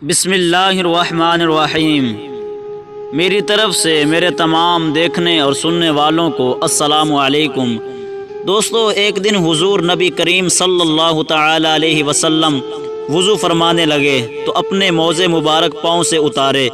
بسم اللہ الرحمن الرحیم۔ میری طرف سے میرے تمام دیکھنے اور سننے والوں کو السلام علیکم۔ دوستو، ایک دن حضور نبی کریم صلی اللہ تعالی علیہ وسلم وضو فرمانے لگے تو اپنے موزے مبارک پاؤں سے اتارے۔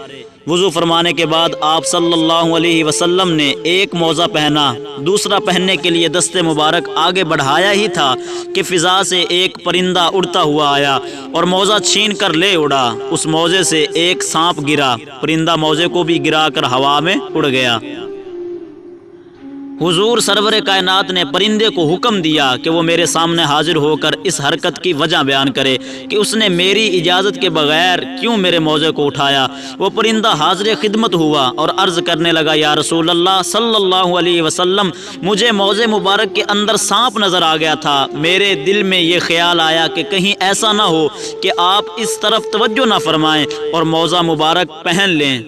وضو فرمانے کے بعد آپ صلی اللہ علیہ وسلم نے ایک موزہ پہنا، دوسرا پہننے کے لیے دست مبارک آگے بڑھایا ہی تھا کہ فضا سے ایک پرندہ اڑتا ہوا آیا اور موزہ چھین کر لے اڑا۔ اس موزے سے ایک سانپ گرا، پرندہ موزے کو بھی گرا کر ہوا میں اڑ گیا۔ حضور سرور کائنات نے پرندے کو حکم دیا کہ وہ میرے سامنے حاضر ہو کر اس حرکت کی وجہ بیان کرے کہ اس نے میری اجازت کے بغیر کیوں میرے موزے کو اٹھایا۔ وہ پرندہ حاضر خدمت ہوا اور عرض کرنے لگا، یا رسول اللہ صلی اللہ علیہ وسلم، مجھے موزے مبارک کے اندر سانپ نظر آ گیا تھا۔ میرے دل میں یہ خیال آیا کہ کہیں ایسا نہ ہو کہ آپ اس طرف توجہ نہ فرمائیں اور موزہ مبارک پہن لیں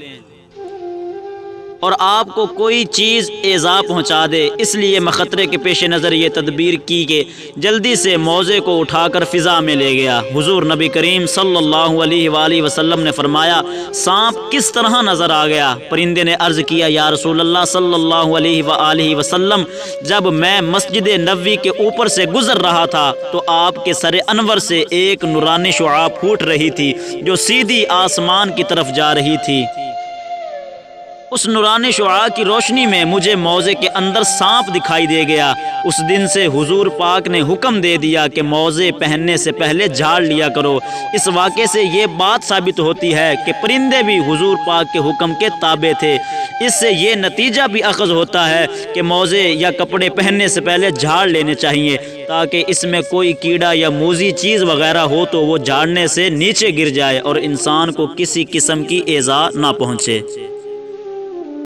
اور آپ کو کوئی چیز ایذا پہنچا دے، اس لیے میں خطرے کے پیش نظر یہ تدبیر کی کہ جلدی سے موزے کو اٹھا کر فضا میں لے گیا۔ حضور نبی کریم صلی اللہ علیہ وآلہ وسلم نے فرمایا، سانپ کس طرح نظر آ گیا؟ پرندے نے عرض کیا، یا رسول اللہ صلی اللہ علیہ وآلہ وسلم، جب میں مسجد نبوی کے اوپر سے گزر رہا تھا تو آپ کے سر انور سے ایک نورانی شعاع پھوٹ رہی تھی جو سیدھی آسمان کی طرف جا رہی تھی۔ اس نورانی شعاع کی روشنی میں مجھے موزے کے اندر سانپ دکھائی دے گیا۔ اس دن سے حضور پاک نے حکم دے دیا کہ موزے پہننے سے پہلے جھاڑ لیا کرو۔ اس واقعے سے یہ بات ثابت ہوتی ہے کہ پرندے بھی حضور پاک کے حکم کے تابع تھے۔ اس سے یہ نتیجہ بھی اخذ ہوتا ہے کہ موزے یا کپڑے پہننے سے پہلے جھاڑ لینے چاہیے تاکہ اس میں کوئی کیڑا یا موذی چیز وغیرہ ہو تو وہ جھاڑنے سے نیچے گر جائے اور انسان کو کسی قسم کی ایذا نہ پہنچے۔